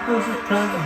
Those are kind of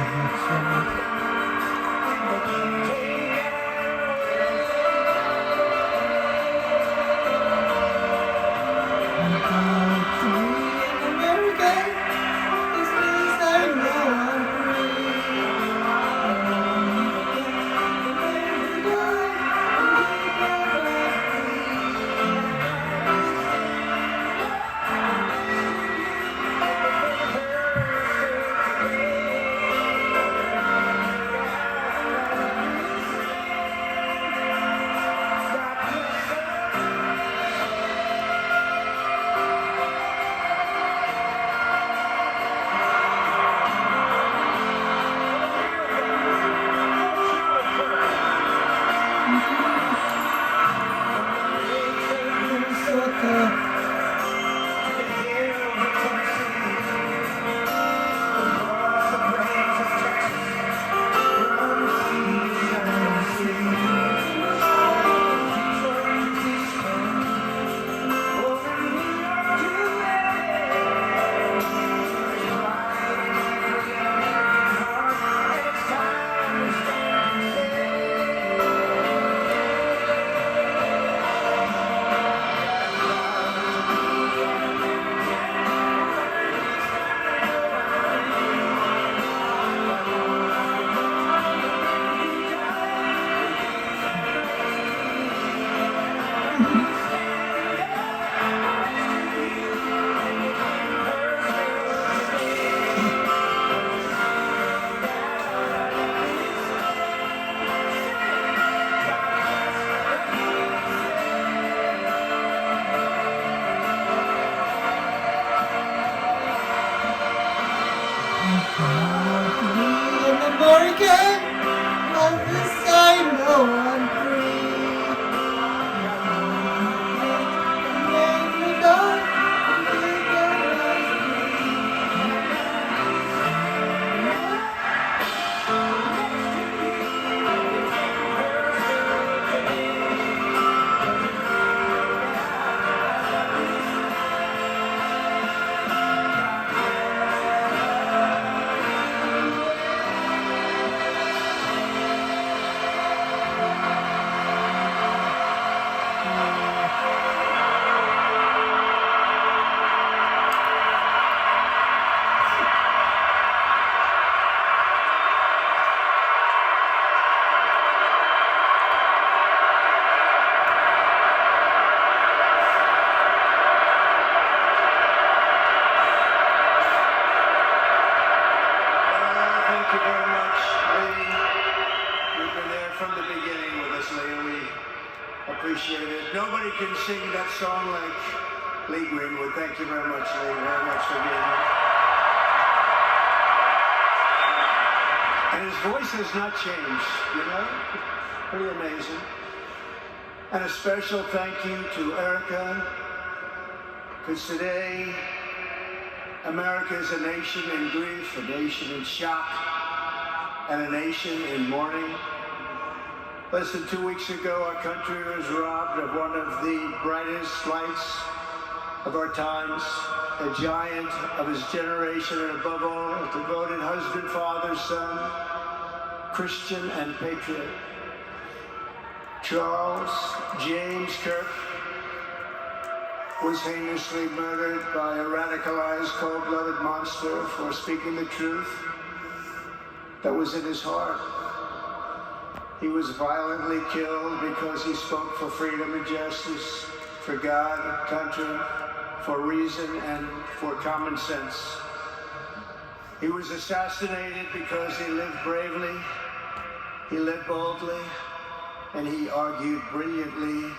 appreciate it. Nobody can sing that song like Lee Greenwood. Thank you very much, Lee, very much for being here. And his voice has not changed, you know? Pretty amazing. And a special thank you to Erica, because today, America is a nation in grief, a nation in shock, and a nation in mourning. Less than 2 weeks ago, our country was robbed of one of the brightest lights of our times, a giant of his generation, and above all, a devoted husband, father, son, Christian and patriot. Charles James Kirk was heinously murdered by a radicalized, cold-blooded monster for speaking the truth that was in his heart. He was violently killed because he spoke for freedom and justice, for God, country, for reason, and for common sense. He was assassinated because he lived bravely, he led boldly, and he argued brilliantly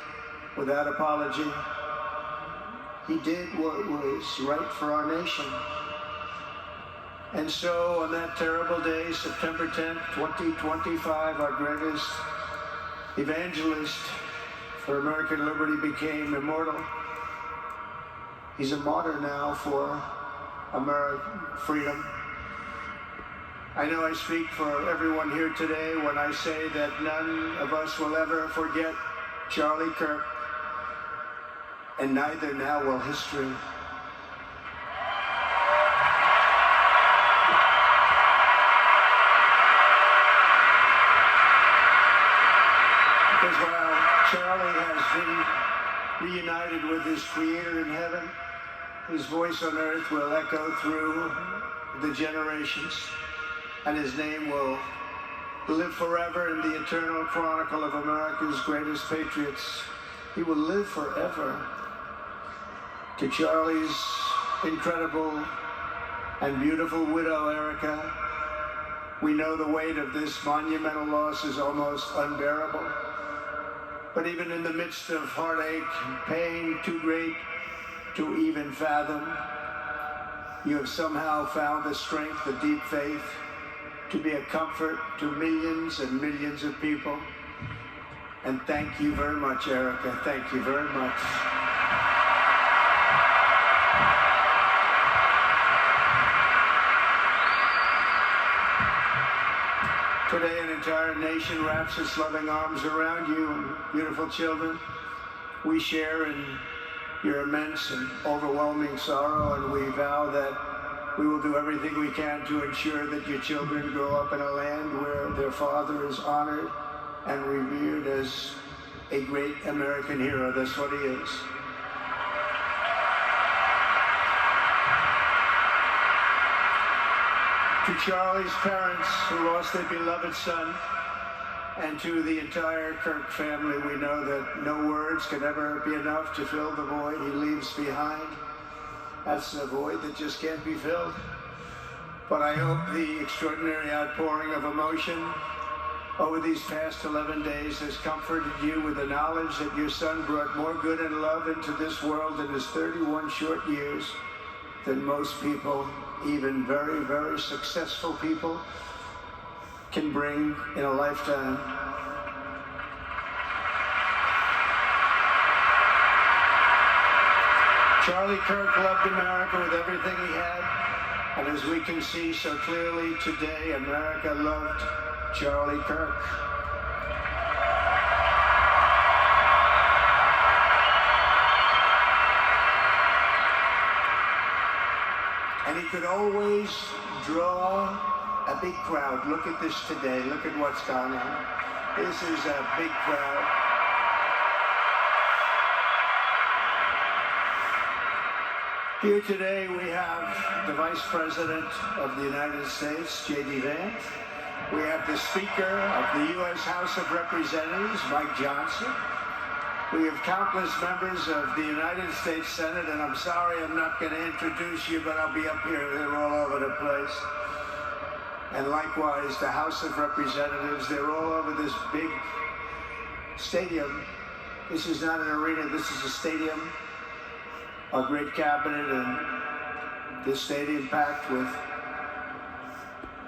without apology. He did what was right for our nation. And so on that terrible day, September 10th, 2025, our greatest evangelist for American liberty became immortal. He's a martyr now for American freedom. I know I speak for everyone here today when I say that none of us will ever forget Charlie Kirk, and neither now will history. been reunited with his Creator in heaven. His voice on earth will echo through the generations, and his name will live forever in the eternal chronicle of America's greatest patriots. He will live forever. To Charlie's incredible and beautiful widow, Erica, we know the weight of this monumental loss is almost unbearable. But even in the midst of heartache and pain too great to even fathom, you have somehow found the strength, the deep faith, to be a comfort to millions and millions of people. And thank you very much, Erica. Thank you very much. Today, an entire nation wraps its loving arms around you and beautiful children. We share in your immense and overwhelming sorrow, and we vow that we will do everything we can to ensure that your children grow up in a land where their father is honored and revered as a great American hero. That's what he is. To Charlie's parents who lost their beloved son, and to the entire Kirk family, we know that no words can ever be enough to fill the void he leaves behind. That's a void that just can't be filled. But I hope the extraordinary outpouring of emotion over these past 11 days has comforted you with the knowledge that your son brought more good and love into this world in his 31 short years than most people, even very, very successful people, can bring in a lifetime. Charlie Kirk loved America with everything he had, and as we can see so clearly today, America loved Charlie Kirk. And he could always draw a big crowd. Look at this today. Look at what's gone on. This is a big crowd. Here today we have the Vice President of the United States, J.D. Vance. We have the Speaker of the U.S. House of Representatives, Mike Johnson. We have countless members of the United States Senate, and I'm sorry I'm not going to introduce you, but I'll be up here. They're all over the place. And likewise, the House of Representatives, they're all over this big stadium. This is not an arena, this is a stadium. A great cabinet, and this stadium packed with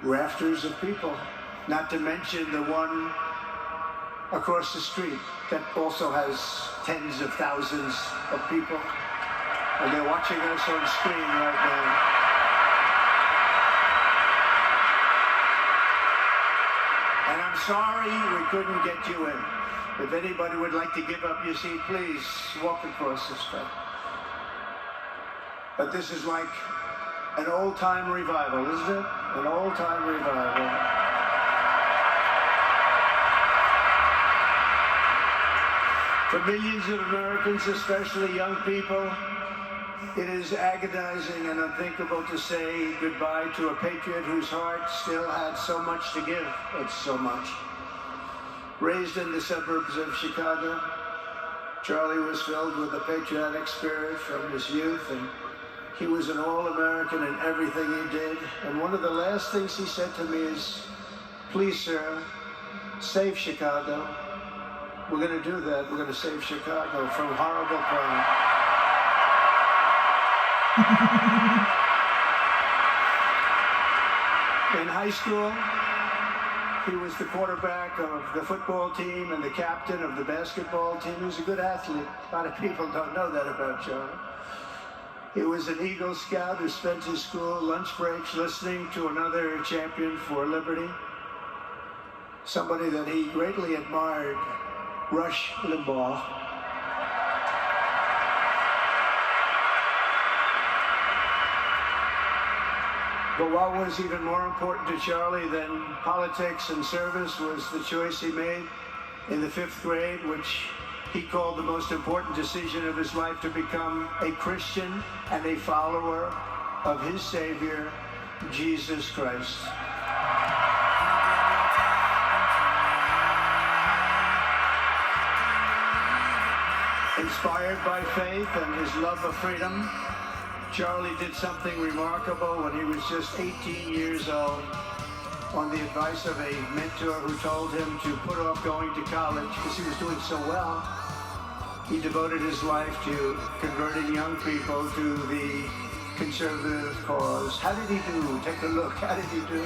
rafters of people. Not to mention the one across the street that also has tens of thousands of people. And they're watching us on screen right now. And I'm sorry we couldn't get you in. If anybody would like to give up your seat, please walk across this way. But this is like an old-time revival, isn't it? An old-time revival. For millions of Americans, especially young people, it is agonizing and unthinkable to say goodbye to a patriot whose heart still had so much to give. It's so much. Raised in the suburbs of Chicago, Charlie was filled with a patriotic spirit from his youth, and he was an all-American in everything he did. And one of the last things he said to me is, "Please, sir, save Chicago." We're going to do that. We're going to save Chicago from horrible crime. In high school, he was the quarterback of the football team and the captain of the basketball team. He was a good athlete. A lot of people don't know that about Charlie. He was an Eagle Scout who spent his school lunch breaks listening to another champion for liberty, somebody that he greatly admired, Rush Limbaugh. But what was even more important to Charlie than politics and service was the choice he made in the 5th grade, which he called the most important decision of his life to become a Christian and a follower of his Savior, Jesus Christ. Inspired by faith and his love of freedom, Charlie did something remarkable when he was just 18 years old. On the advice of a mentor who told him to put off going to college because he was doing so well, he devoted his life to converting young people to the conservative cause. How did he do? Take a look. How did he do?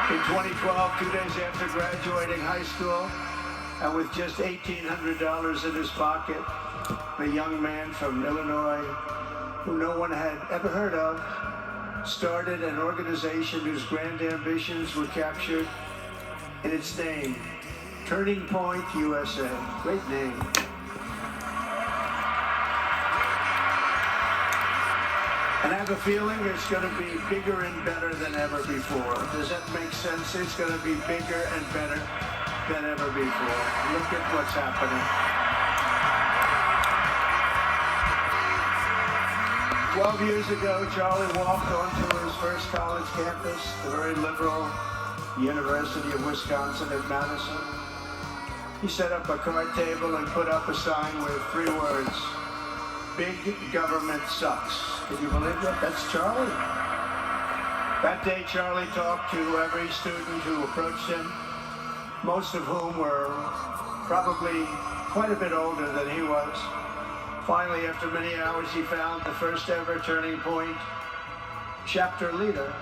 In 2012, 2 days after graduating high school, and with just $1,800 in his pocket, a young man from Illinois, who no one had ever heard of, started an organization whose grand ambitions were captured in its name, Turning Point USA. Great name. And I have a feeling it's going to be bigger and better than ever before. Does that make sense? It's going to be bigger and better than ever before. Look at what's happening. 12 years ago, Charlie walked onto his first college campus, the very liberal University of Wisconsin at Madison. He set up a card table and put up a sign with 3 words: "Big government sucks." Can you believe that? That's Charlie. That day, Charlie talked to every student who approached him, most of whom were probably quite a bit older than he was. Finally, after many hours, he found the first ever Turning Point chapter leader.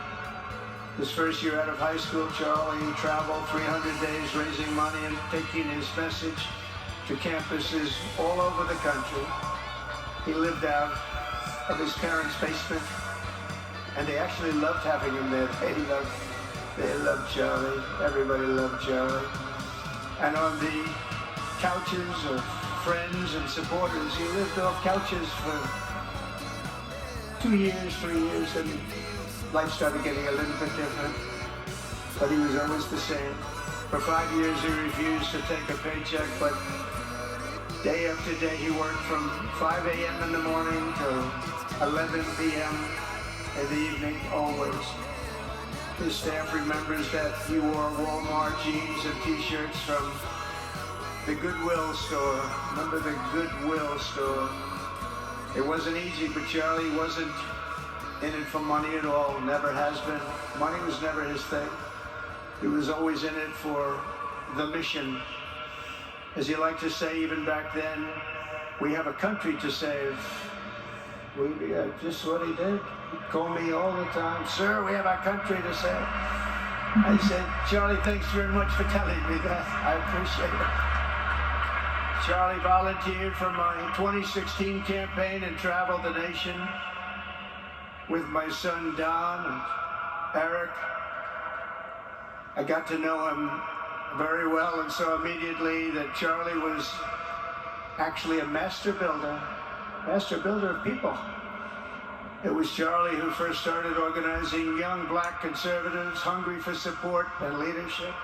His first year out of high school, Charlie traveled 300 days raising money and taking his message to campuses all over the country. He lived out of his parents' basement, and they actually loved having him there. They loved Charlie. Everybody loved Charlie. And on the couches of friends and supporters, he lived off couches for 2 years, 3 years, and life started getting a little bit different. But he was always the same. For 5 years, he refused to take a paycheck, but day after day, he worked from 5 a.m. in the morning till 11 p.m. in the evening, always. His staff remembers that he wore Walmart jeans and t-shirts from the Goodwill store. Remember the Goodwill store? It wasn't easy, but Charlie wasn't in it for money at all, never has been. Money was never his thing. He was always in it for the mission. As he liked to say even back then, we have a country to save. Just what he did. He'd call me all the time, "Sir, we have our country to save." I said, "Charlie, thanks very much for telling me that. I appreciate it." Charlie volunteered for my 2016 campaign and traveled the nation with my son Don and Eric. I got to know him very well and saw immediately that Charlie was actually a master builder of people. It was Charlie who first started organizing young black conservatives hungry for support and leadership.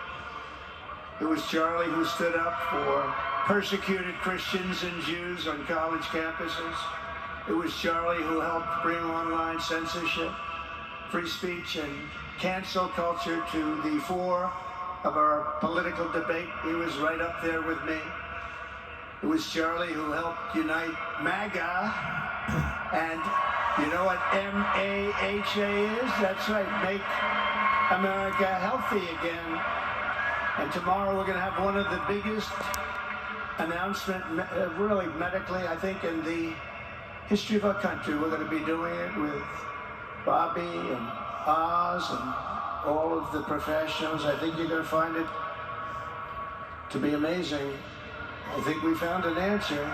It was Charlie who stood up for persecuted Christians and Jews on college campuses. It was Charlie who helped bring online censorship, free speech, and cancel culture to the fore of our political debate. He was right up there with me. It was Charlie who helped unite MAGA, and you know what MAHA is? That's right, Make America Healthy Again. And tomorrow we're going to have one of the biggest announcements, really medically, I think, in the history of our country. We're going to be doing it with Bobby and Oz and all of the professionals. I think you're going to find it to be amazing. I think we found an answer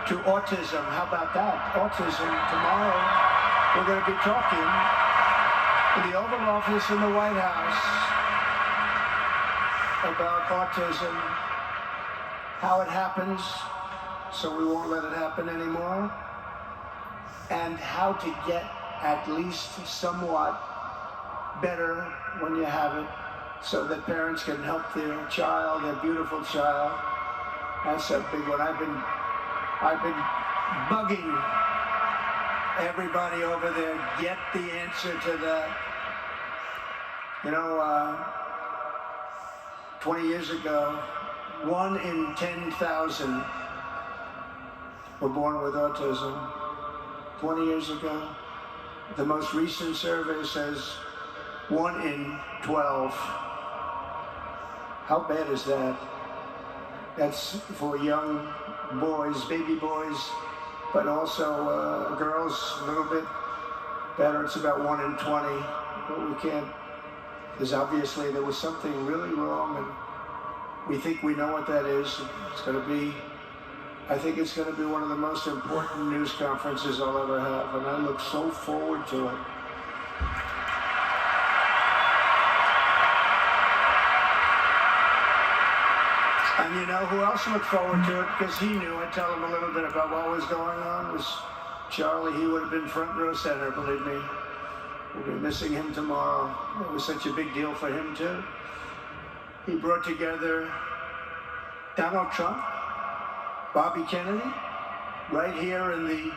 to autism. How about that? Autism. Tomorrow we're going to be talking in the Oval Office in the White House about autism, how it happens, so we won't let it happen anymore, and how to get at least somewhat better when you have it. so that parents can help their child, their beautiful child. That's a big one. I've been bugging everybody over there, get the answer to that. You know, 20 years ago, 1 in 10,000 were born with autism. 20 years ago. The most recent survey says 1 in 12. How bad is that? That's for young boys, baby boys, but also girls a little bit better. It's about 1 in 20. But we can't, because obviously there was something really wrong, and we think we know what that is. It's going to be, I think it's going to be one of the most important news conferences I'll ever have, and I look so forward to it. And you know who else looked forward to it? Because he knew. I'd tell him a little bit about what was going on. It was Charlie. He would have been front row center, believe me. We'll be missing him tomorrow. It was such a big deal for him, too. He brought together Donald Trump, Bobby Kennedy, right here in the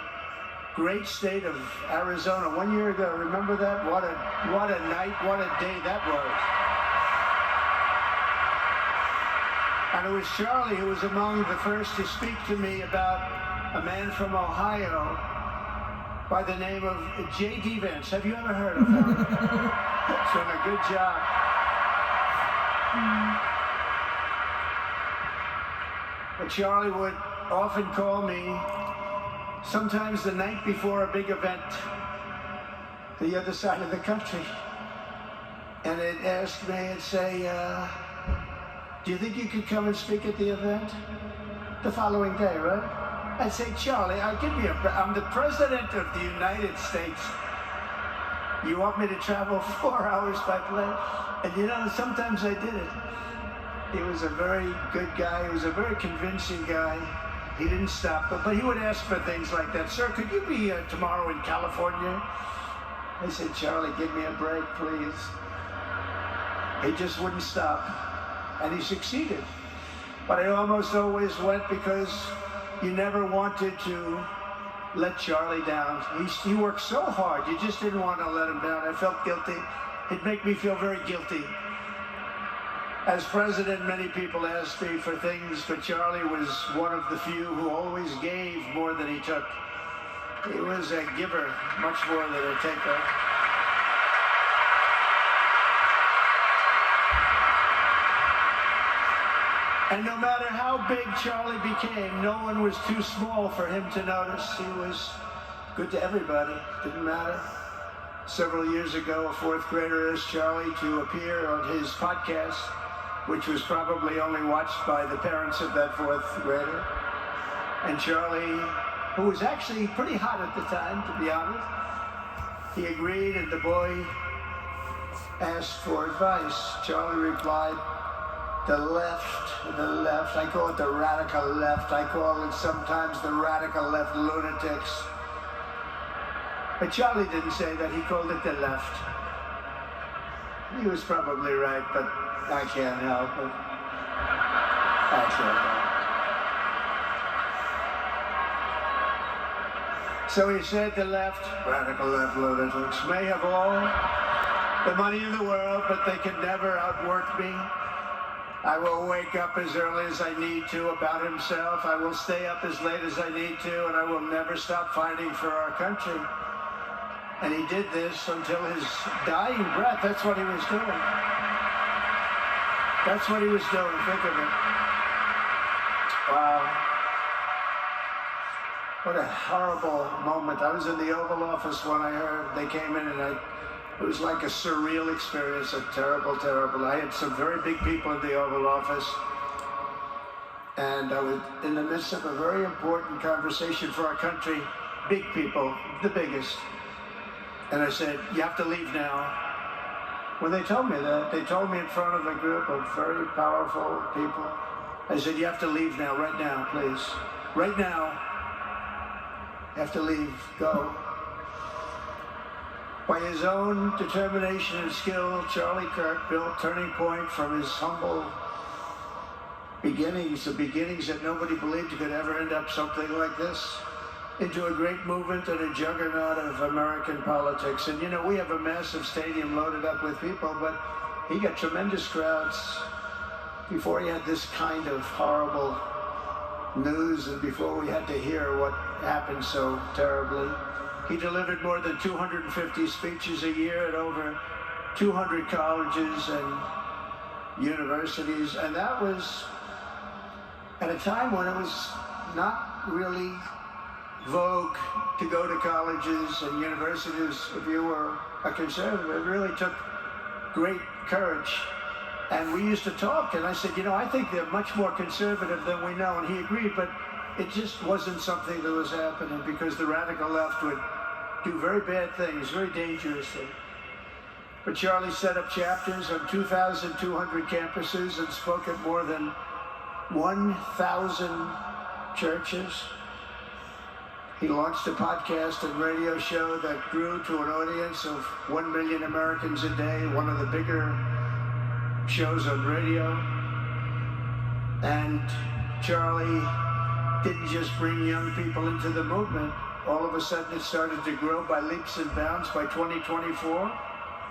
great state of Arizona 1 year ago. Remember that? What a night, what a day that was. And it was Charlie who was among the first to speak to me about a man from Ohio by the name of J.D. Vance. Have you ever heard of him? He's done a good job. But Charlie would often call me, sometimes the night before a big event, the other side of the country. And it'd ask me and say, do you think you could come and speak at the event? The following day, right? I'd say, Charlie, I'm the president of the United States. You want me to travel 4 hours by plane? And you know, sometimes I did it. He was a very good guy. He was a very convincing guy. He didn't stop, but he would ask for things like that. Sir, could you be tomorrow in California? I said, Charlie, give me a break, please. He just wouldn't stop. And he succeeded. But I almost always went because you never wanted to let Charlie down. He worked so hard, you just didn't want to let him down. I felt guilty. It'd make me feel very guilty. As president, many people asked me for things, but Charlie was one of the few who always gave more than he took. He was a giver, much more than a taker. And no matter how big Charlie became, no one was too small for him to notice. He was good to everybody. Didn't matter. Several years ago, a fourth grader asked Charlie to appear on his podcast, which was probably only watched by the parents of that fourth grader. And Charlie, who was actually pretty hot at the time, to be honest, he agreed, and the boy asked for advice. Charlie replied, the left. I call it the radical left. I call it sometimes the radical left lunatics. But Charlie didn't say that. He called it the left. He was probably right, but I can't help it. I can't help it. So he said the left, radical left lunatics, may have all the money in the world, but they can never outwork me. I will wake up as early as I need to about himself. I will stay up as late as I need to, and I will never stop fighting for our country. And he did this until his dying breath. That's what he was doing. That's what he was doing. Think of it. Wow. What a horrible moment. I was in the Oval Office when I heard they came in, and it was like a surreal experience, a terrible, terrible. I had some very big people in the Oval Office, and I was in the midst of a very important conversation for our country, big people, the biggest. And I said, you have to leave now. When they told me that, they told me in front of a group of very powerful people, I said, you have to leave now, right now, please. Right now, you have to leave, go. By his own determination and skill, Charlie Kirk built Turning Point from his humble beginnings, the beginnings that nobody believed could ever end up something like this, into a great movement and a juggernaut of American politics. And you know, we have a massive stadium loaded up with people, but he got tremendous crowds before he had this kind of horrible news and before we had to hear what happened so terribly. He delivered more than 250 speeches a year at over 200 colleges and universities, and that was at a time when it was not really vogue to go to colleges and universities if you were a conservative. It really took great courage. And we used to talk, and I said, you know, I think they're much more conservative than we know. And he agreed, but it just wasn't something that was happening because the radical left would do very bad things, very dangerous things. But Charlie set up chapters on 2,200 campuses and spoke at more than 1,000 churches. He launched a podcast and radio show that grew to an audience of 1 million Americans a day, one of the bigger shows on radio. And Charlie didn't just bring young people into the movement. All of a sudden it started to grow by leaps and bounds. By 2024,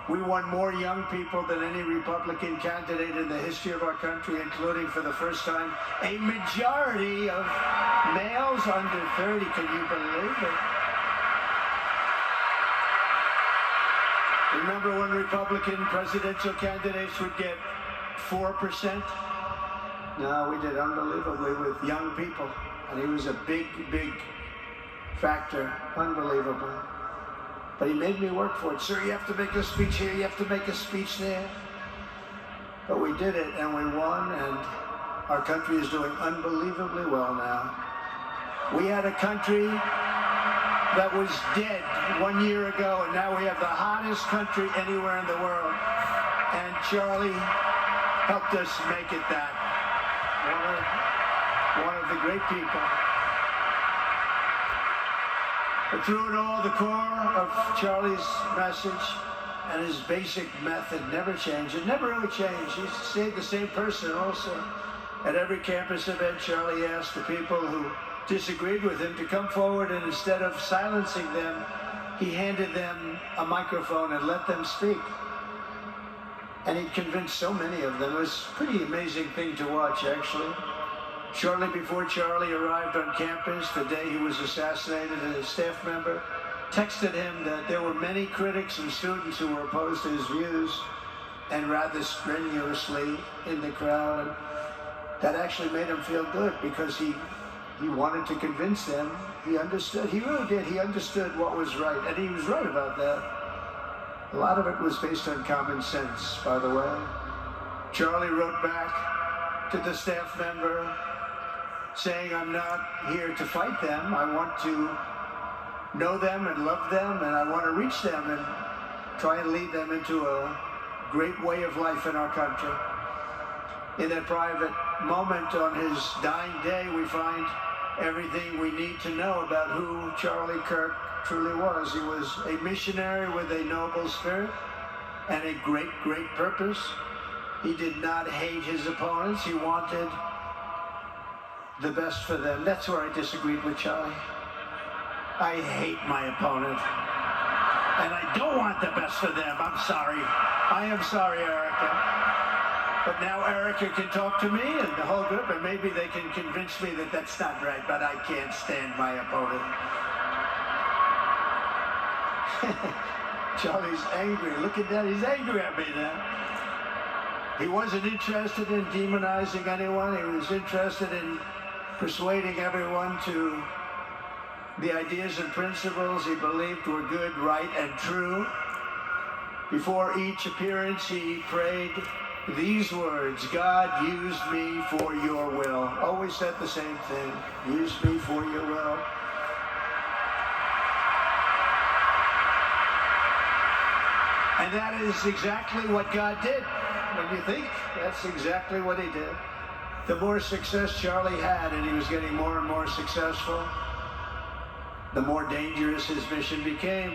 we won more young people than any Republican candidate in the history of our country, including for the first time a majority of males under 30. Can you believe it? Remember when Republican presidential candidates would get 4%? No, we did unbelievably with young people. And he was a big, big factor. Unbelievable. But he made me work for it. Sir, you have to make a speech here, you have to make a speech there. But we did it, and we won, and our country is doing unbelievably well now. We had a country that was dead 1 year ago, and now we have the hottest country anywhere in the world. And Charlie helped us make it that. One of the great people. But through it all, the core of Charlie's message and his basic method never changed. It never really changed. He stayed the same person also. At every campus event, Charlie asked the people who disagreed with him to come forward, and instead of silencing them, he handed them a microphone and let them speak. And he convinced so many of them. It was a pretty amazing thing to watch, actually. Shortly before Charlie arrived on campus, the day he was assassinated, a staff member texted him that there were many critics and students who were opposed to his views, and rather strenuously in the crowd. And that actually made him feel good because he wanted to convince them. He understood. He really did. He understood what was right, and he was right about that. A lot of it was based on common sense, by the way. Charlie wrote back to the staff member saying, I'm not here to fight them. I want to know them and love them, and I want to reach them and try and lead them into a great way of life in our country. In that private moment on his dying day, we find everything we need to know about who Charlie Kirk truly was. He was a missionary with a noble spirit and a great, great purpose. He did not hate his opponents. He wanted the best for them. That's where I disagreed with Charlie. I hate my opponent, and I don't want the best for them. I'm sorry. I am sorry, Erica. But now Erica can talk to me and the whole group, and maybe they can convince me that that's not right, but I can't stand my opponent. Charlie's angry. Look at that. He's angry at me now. He wasn't interested in demonizing anyone. He was interested in persuading everyone to the ideas and principles he believed were good, right, and true. Before each appearance, he prayed these words: God, use me for your will. Always said the same thing. Use me for your will. And that is exactly what God did. When you think, that's exactly what he did. The more success Charlie had, and he was getting more and more successful, the more dangerous his mission became.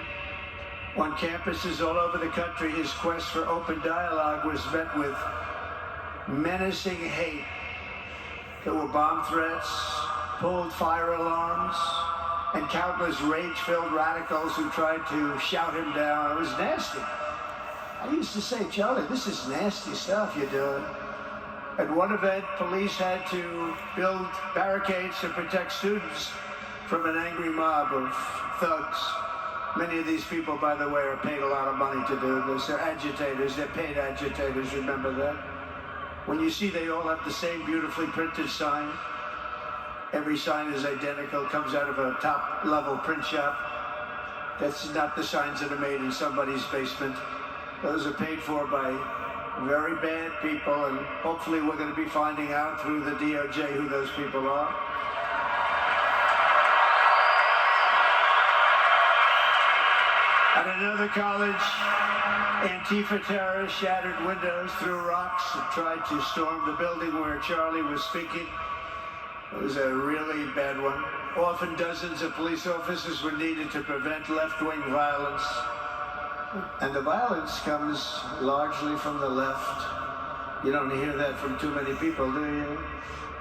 On campuses all over the country, his quest for open dialogue was met with menacing hate. There were bomb threats, pulled fire alarms, and countless rage-filled radicals who tried to shout him down. It was nasty. I used to say, Charlie, this is nasty stuff you're doing. At one event, police had to build barricades to protect students from an angry mob of thugs. Many of these people, by the way, are paid a lot of money to do this. They're agitators. They're paid agitators. Remember that? When you see they all have the same beautifully printed sign, every sign is identical, comes out of a top-level print shop. That's not the signs that are made in somebody's basement. Those are paid for by very bad people, and hopefully we're going to be finding out through the DOJ who those people are. At another college, Antifa terrorists shattered windows, threw rocks, and tried to storm the building where Charlie was speaking. It was a really bad one. Often dozens of police officers were needed to prevent left-wing violence. And the violence comes largely from the left. You don't hear that from too many people, do you?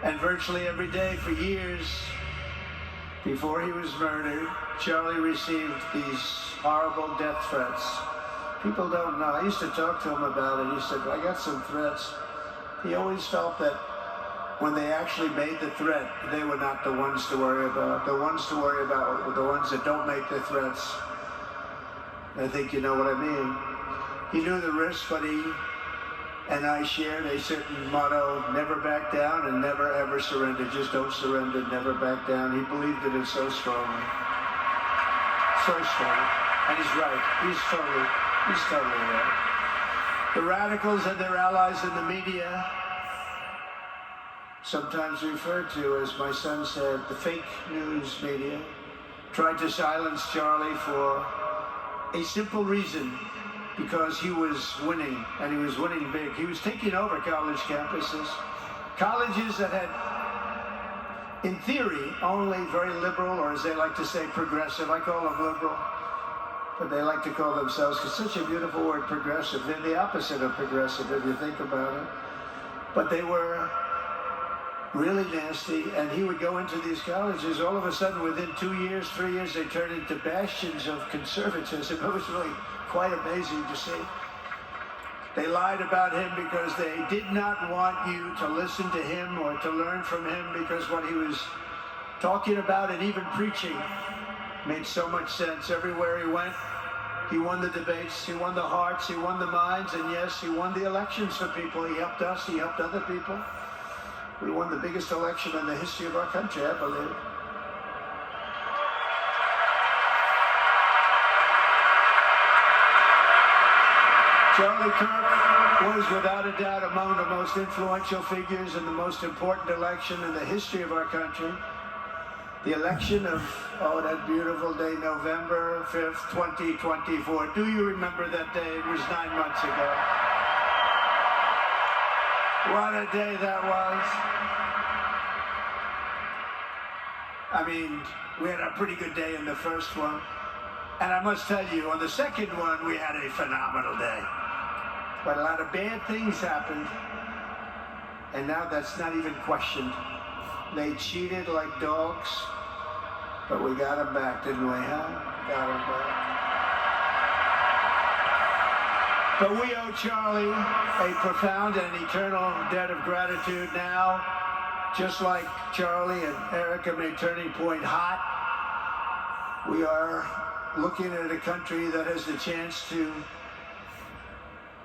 And virtually every day for years, before he was murdered, Charlie received these horrible death threats. People don't know. I used to talk to him about it. He said, I got some threats. He always felt that when they actually made the threat, they were not the ones to worry about. The ones to worry about were the ones that don't make the threats. I think you know what I mean. He knew the risk, but he and I shared a certain motto, never back down and never ever surrender. Just don't surrender, never back down. He believed in it so strongly. So strongly. And he's right. He's totally right. The radicals and their allies in the media, sometimes referred to, as my son said, the fake news media, tried to silence Charlie for a simple reason, because he was winning, and he was winning big. He was taking over college campuses, colleges that had, in theory, only very liberal, or as they like to say, progressive. I call them liberal, but they like to call themselves, because such a beautiful word, progressive. They're the opposite of progressive, if you think about it. But they were really nasty, and he would go into these colleges. All of a sudden, within 2 years, 3 years, they turned into bastions of conservatism. It was really quite amazing to see. They lied about him because they did not want you to listen to him or to learn from him, because what he was talking about and even preaching made so much sense. Everywhere he went, he won the debates, he won the hearts, he won the minds, and yes, he won the elections for people. He helped us, he helped other people. We won the biggest election in the history of our country, I believe. Charlie Kirk was without a doubt among the most influential figures in the most important election in the history of our country. The election of, that beautiful day, November 5th, 2024. Do you remember that day? It was 9 months ago. What a day that was. I mean, we had a pretty good day in the first one. And I must tell you, on the second one, we had a phenomenal day. But a lot of bad things happened. And now that's not even questioned. They cheated like dogs. But we got them back, didn't we, huh? Got them back. But we owe Charlie a profound and eternal debt of gratitude now. Just like Charlie and Erica made Turning Point hot, we are looking at a country that has the chance to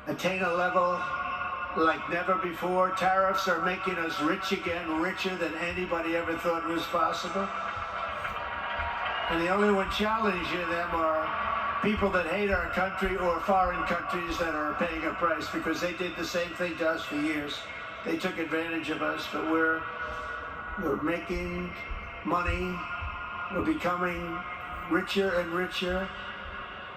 attain a level like never before. Tariffs are making us rich again, richer than anybody ever thought was possible. And the only one challenging them are people that hate our country or foreign countries that are paying a price, because they did the same thing to us for years. They took advantage of us, but we're making money, we're becoming richer and richer,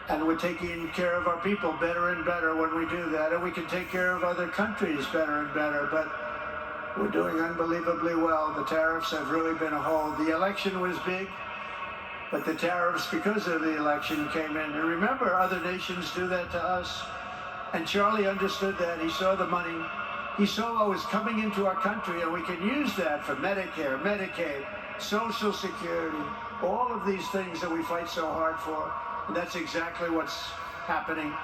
and we're taking care of our people better and better when we do that, and we can take care of other countries better and better, but we're doing unbelievably well. The tariffs have really been a hold. The election was big. But the tariffs, because of the election, came in. And remember, other nations do that to us. And Charlie understood that. He saw the money. He saw what was coming into our country, and we can use that for Medicare, Medicaid, Social Security, all of these things that we fight so hard for. And that's exactly what's happening.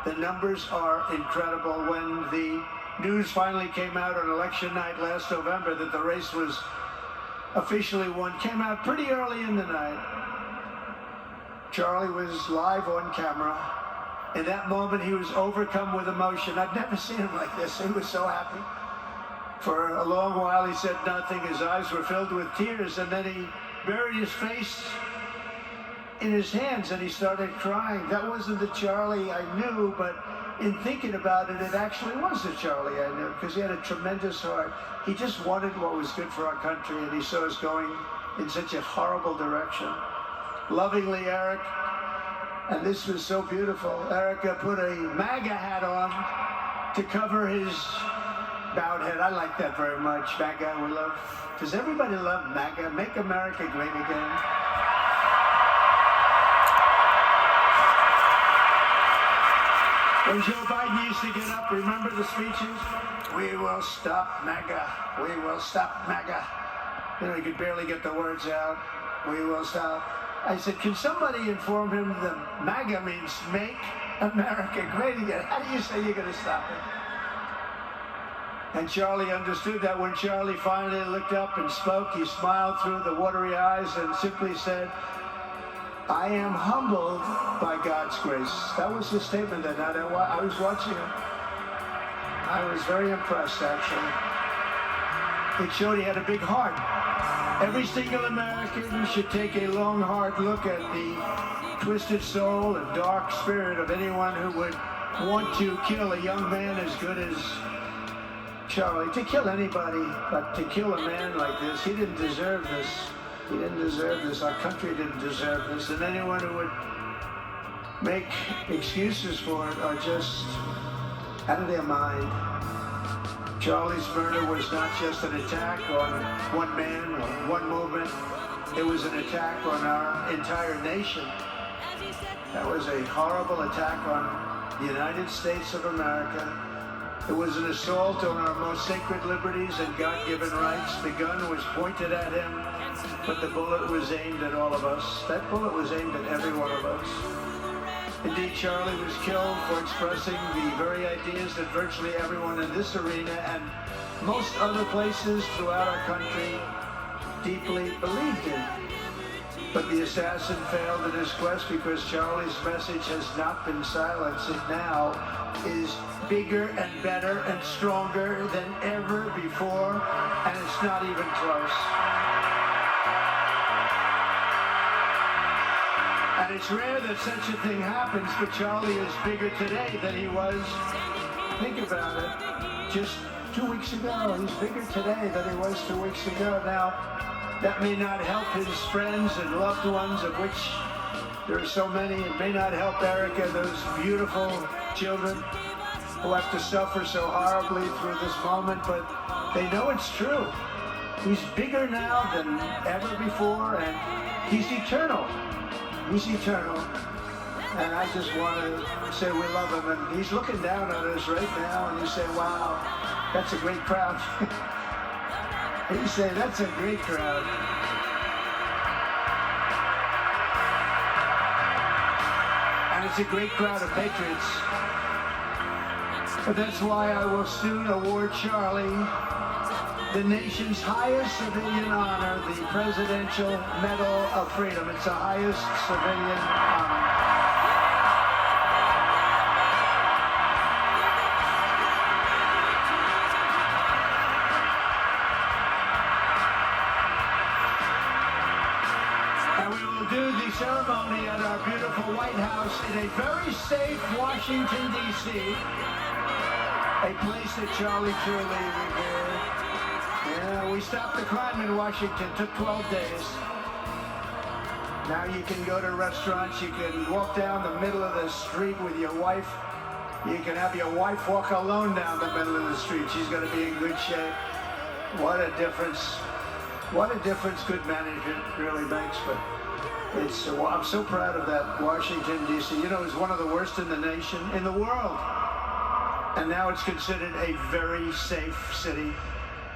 The numbers are incredible. When the news finally came out on election night last November that the race was officially won, came out pretty early in the night. Charlie was live on camera. In that moment, he was overcome with emotion. I've never seen him like this. He was so happy. For a long while, he said nothing. His eyes were filled with tears, and then he buried his face in his hands, and he started crying. That wasn't the Charlie I knew, but in thinking about it, it actually was the Charlie I knew, because he had a tremendous heart. He just wanted what was good for our country, and he saw us going in such a horrible direction. Lovingly, Eric, and this was so beautiful, Erica put a MAGA hat on to cover his bowed head. I like that very much. MAGA, we love. Does everybody love MAGA? Make America great again. When Joe Biden used to get up, remember the speeches? We will stop MAGA. We will stop MAGA. You know, he could barely get the words out. We will stop. I said, can somebody inform him that MAGA means make America great again? How do you say you're going to stop it? And Charlie understood that. When Charlie finally looked up and spoke, he smiled through the watery eyes and simply said, I am humbled by God's grace. That was his statement that night. I was watching him. I was very impressed, actually. It showed he had a big heart. Every single American should take a long, hard look at the twisted soul and dark spirit of anyone who would want to kill a young man as good as Charlie. To kill anybody, but to kill a man like this, he didn't deserve this. He didn't deserve this. Our country didn't deserve this. And anyone who would make excuses for it are just out of their mind. Charlie's murder was not just an attack on one man or one movement. It was an attack on our entire nation. That was a horrible attack on the United States of America. It was an assault on our most sacred liberties and God-given rights. The gun was pointed at him, but the bullet was aimed at all of us. That bullet was aimed at every one of us. Indeed, Charlie was killed for expressing the very ideas that virtually everyone in this arena and most other places throughout our country deeply believed in. But the assassin failed in his quest because Charlie's message has not been silenced. It now is bigger and better and stronger than ever before, and it's not even close. And it's rare that such a thing happens, but Charlie is bigger today than he was, think about it, just 2 weeks ago. He's bigger today than he was 2 weeks ago. Now, that may not help his friends and loved ones, of which there are so many. It may not help Erica, those beautiful children who have to suffer so horribly through this moment, but they know it's true. He's bigger now than ever before, and he's eternal. He's eternal. And I just want to say we love him. And he's looking down on us right now, and you say, wow, that's a great crowd. You say, that's a great crowd. And it's a great crowd of patriots. But that's why I will soon award Charlie the nation's highest civilian honor, the Presidential Medal of Freedom. It's the highest civilian honor. And we will do the ceremony at our beautiful White House in a very safe Washington, D.C., a place that Charlie truly revered. Yeah, we stopped the crime in Washington. Took 12 days. Now you can go to restaurants. You can walk down the middle of the street with your wife. You can have your wife walk alone down the middle of the street. She's going to be in good shape. What a difference. What a difference good management really makes. But Well, I'm so proud of that. Washington, D.C., you know, is one of the worst in the nation, in the world. And now it's considered a very safe city.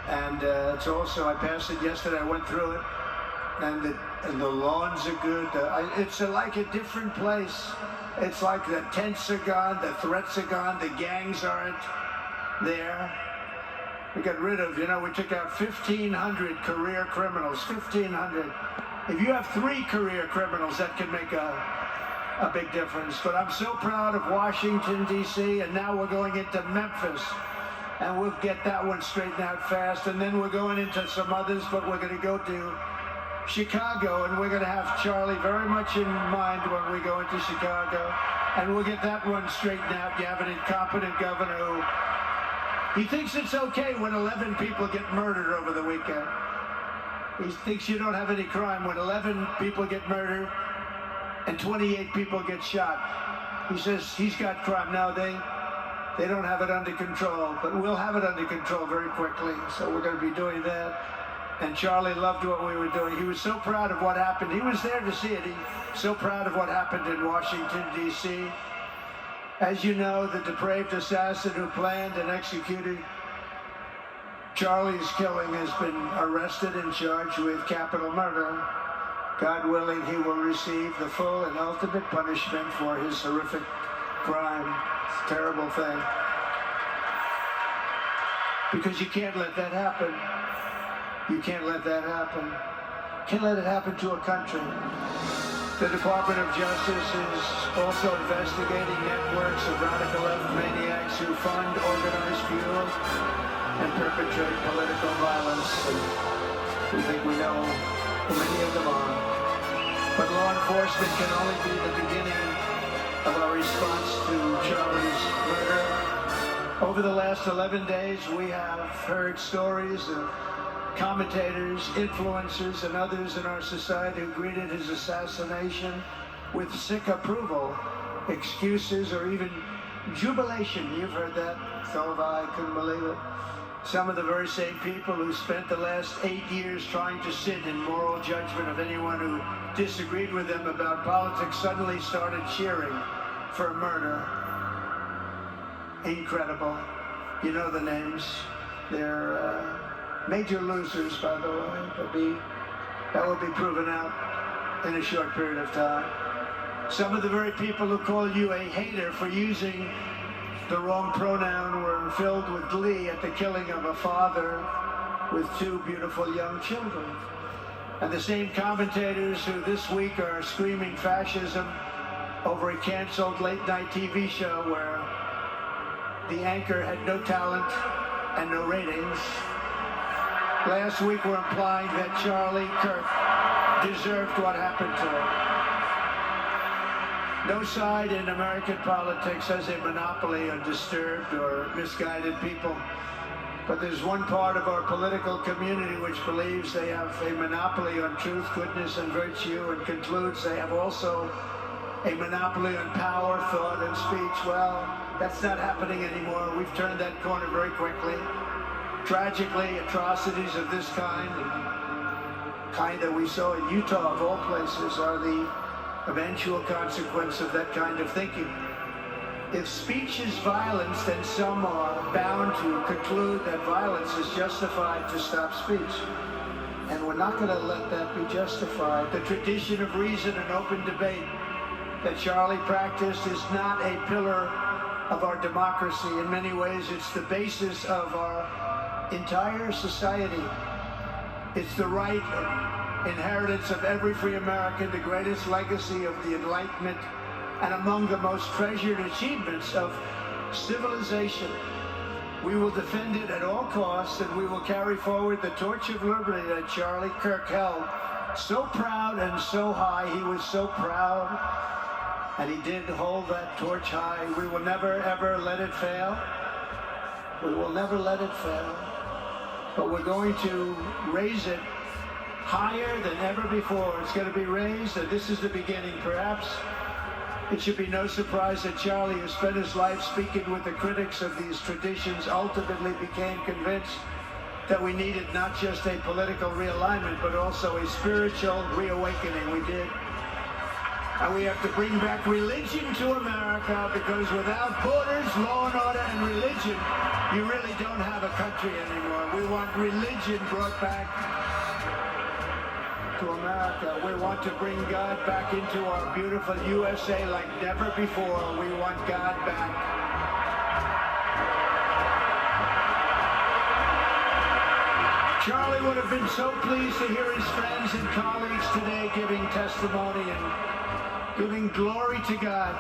And it's also, I passed it yesterday, I went through it, and the lawns are good. It's like a different place. It's like the tents are gone, the threats are gone, the gangs aren't there. We got rid of, you know, we took out 1,500 career criminals, 1,500. If you have 3 career criminals, that can make a big difference. But I'm so proud of Washington, D.C., and now we're going into Memphis. And we'll get that one straightened out fast. And then we're going into some others, but we're going to go to Chicago, and we're going to have Charlie very much in mind when we go into Chicago. And we'll get that one straightened out. You have an incompetent governor who, he thinks it's okay when 11 people get murdered over the weekend. He thinks you don't have any crime when 11 people get murdered and 28 people get shot. He says he's got crime. No, they don't have it under control, but we'll have it under control very quickly. So we're going to be doing that. And Charlie loved what we were doing. He was so proud of what happened. He was there to see it. He's so proud of what happened in Washington, D.C. As you know, the depraved assassin who planned and executed Charlie's killing has been arrested and charged with capital murder. God willing, he will receive the full and ultimate punishment for his horrific crime. It's a terrible thing. Because you can't let that happen. You can't let that happen. Can't let it happen to a country. The Department of Justice is also investigating networks of radical left maniacs who fund, organize, fuel, and perpetrate political violence. And we think we know who many of them are. But law enforcement can only be the beginning of our response to Charlie's murder. Over the last 11 days, we have heard stories of commentators, influencers, and others in our society who greeted his assassination with sick approval, excuses, or even jubilation. You've heard that. So have I. Couldn't believe it. Some of the very same people who spent the last 8 years trying to sit in moral judgment of anyone who disagreed with them about politics suddenly started cheering for murder. Incredible. You know the names. They're major losers, by the way. That will be proven out in a short period of time. Some of the very people who call you a hater for using the wrong pronoun were filled with glee at the killing of a father with 2 beautiful young children. And the same commentators who this week are screaming fascism over a canceled late-night TV show where the anchor had no talent and no ratings. Last week were implying that Charlie Kirk deserved what happened to him. No side in American politics has a monopoly on disturbed or misguided people. But there's one part of our political community which believes they have a monopoly on truth, goodness, and virtue, and concludes they have also a monopoly on power, thought, and speech. Well, that's not happening anymore. We've turned that corner very quickly. Tragically, atrocities of this kind, and kind that we saw in Utah, of all places, are the eventual consequence of that kind of thinking. If speech is violence, then some are bound to conclude that violence is justified to stop speech. And we're not going to let that be justified. The tradition of reason and open debate that Charlie practiced is not a pillar of our democracy. In many ways, it's the basis of our entire society. It's the right inheritance of every free American, the greatest legacy of the Enlightenment, and among the most treasured achievements of civilization. We will defend it at all costs, and we will carry forward the torch of liberty that Charlie Kirk held so proud and so high. He was so proud, and he did hold that torch high. We will never, ever let it fail. We will never let it fail. But we're going to raise it higher than ever before. It's going to be raised, and this is the beginning. Perhaps it should be no surprise that Charlie, who spent his life speaking with the critics of these traditions, ultimately became convinced that we needed not just a political realignment, but also a spiritual reawakening. We did. And we have to bring back religion to America, because without borders, law and order, and religion, you really don't have a country anymore. We want religion brought back to America. We want to bring God back into our beautiful USA like never before. We want God back. Charlie would have been so pleased to hear his friends and colleagues today giving testimony and giving glory to God.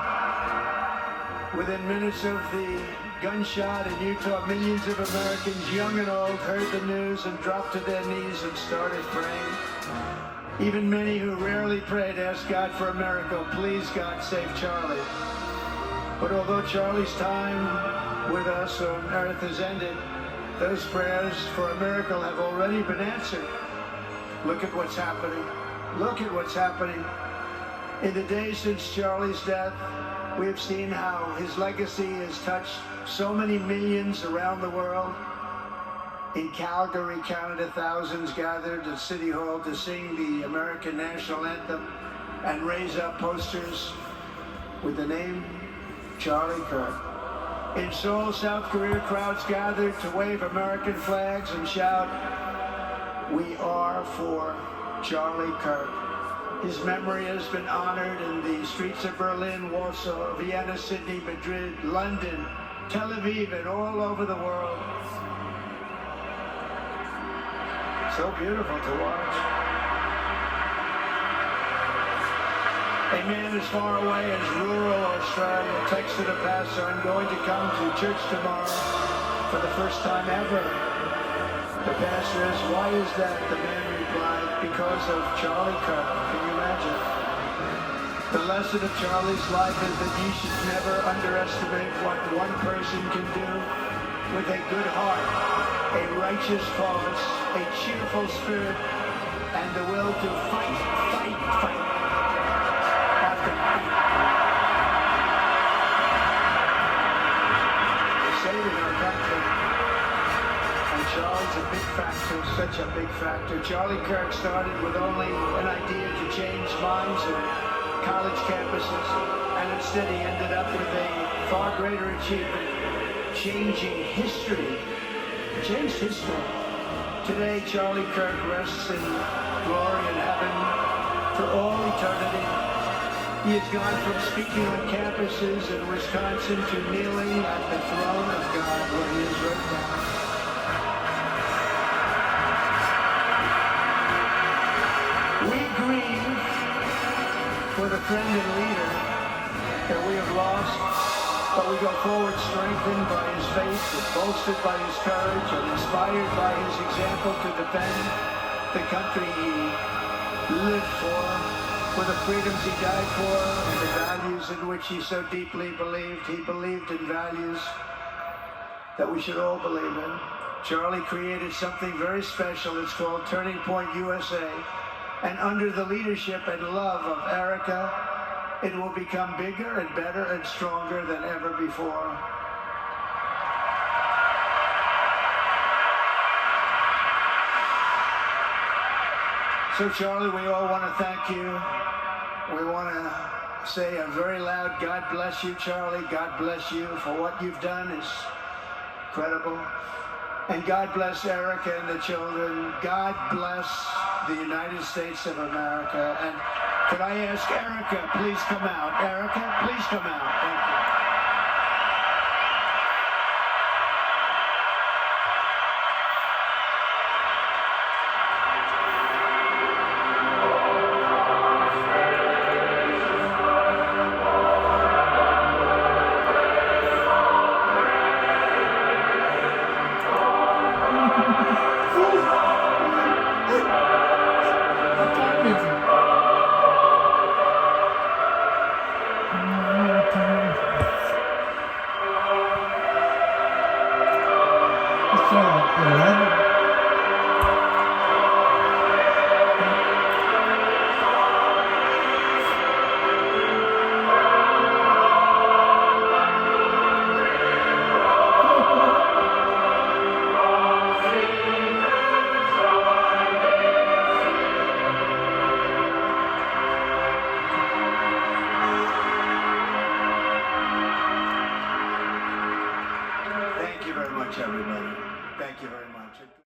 Within minutes of the gunshot in Utah, millions of Americans, young and old, heard the news and dropped to their knees and started praying. Even many who rarely prayed asked God for a miracle. Please, God, save Charlie. But although Charlie's time with us on earth has ended, those prayers for a miracle have already been answered. Look at what's happening. Look at what's happening. In the days since Charlie's death, we have seen how his legacy has touched so many millions around the world. In Calgary, Canada, thousands gathered at City Hall to sing the American national anthem and raise up posters with the name Charlie Kirk. In Seoul, South Korea, crowds gathered to wave American flags and shout, "We are for Charlie Kirk." His memory has been honored in the streets of Berlin, Warsaw, Vienna, Sydney, Madrid, London, Tel Aviv, and all over the world. So beautiful to watch. A man as far away as rural Australia texted a pastor, "I'm going to come to church tomorrow for the first time ever." The pastor asked, "Why is that?" The man replied, "Because of Charlie Kirk." Can you imagine? The lesson of Charlie's life is that you should never underestimate what one person can do with a good heart, a righteous cause, a cheerful spirit, and the will to fight, fight, fight. After fight. Saving our country. And Charlie's a big factor, such a big factor. Charlie Kirk started with only an idea to change minds on college campuses, and instead he ended up with a far greater achievement, changing history. Changed history. Today, Charlie Kirk rests in glory in heaven for all eternity. He has gone from speaking on campuses in Wisconsin to kneeling at the throne of God, where he is right now. We grieve for the friend and leader that we have lost, but we go forward strengthened by his faith, and bolstered by his courage, and inspired by his example to defend the country he lived for the freedoms he died for, and the values in which he so deeply believed. He believed in values that we should all believe in. Charlie created something very special. It's called Turning Point USA. And under the leadership and love of Erica, it will become bigger and better and stronger than ever before. So Charlie, we all want to thank you. We want to say a very loud God bless you, Charlie. God bless you for what you've done. Is incredible. And God bless Erica and the children. God bless the United States of America. And could I ask Erica, please come out. Erica, please come out. Thank you. What time is it? Thank you very much, everybody. Thank you very much.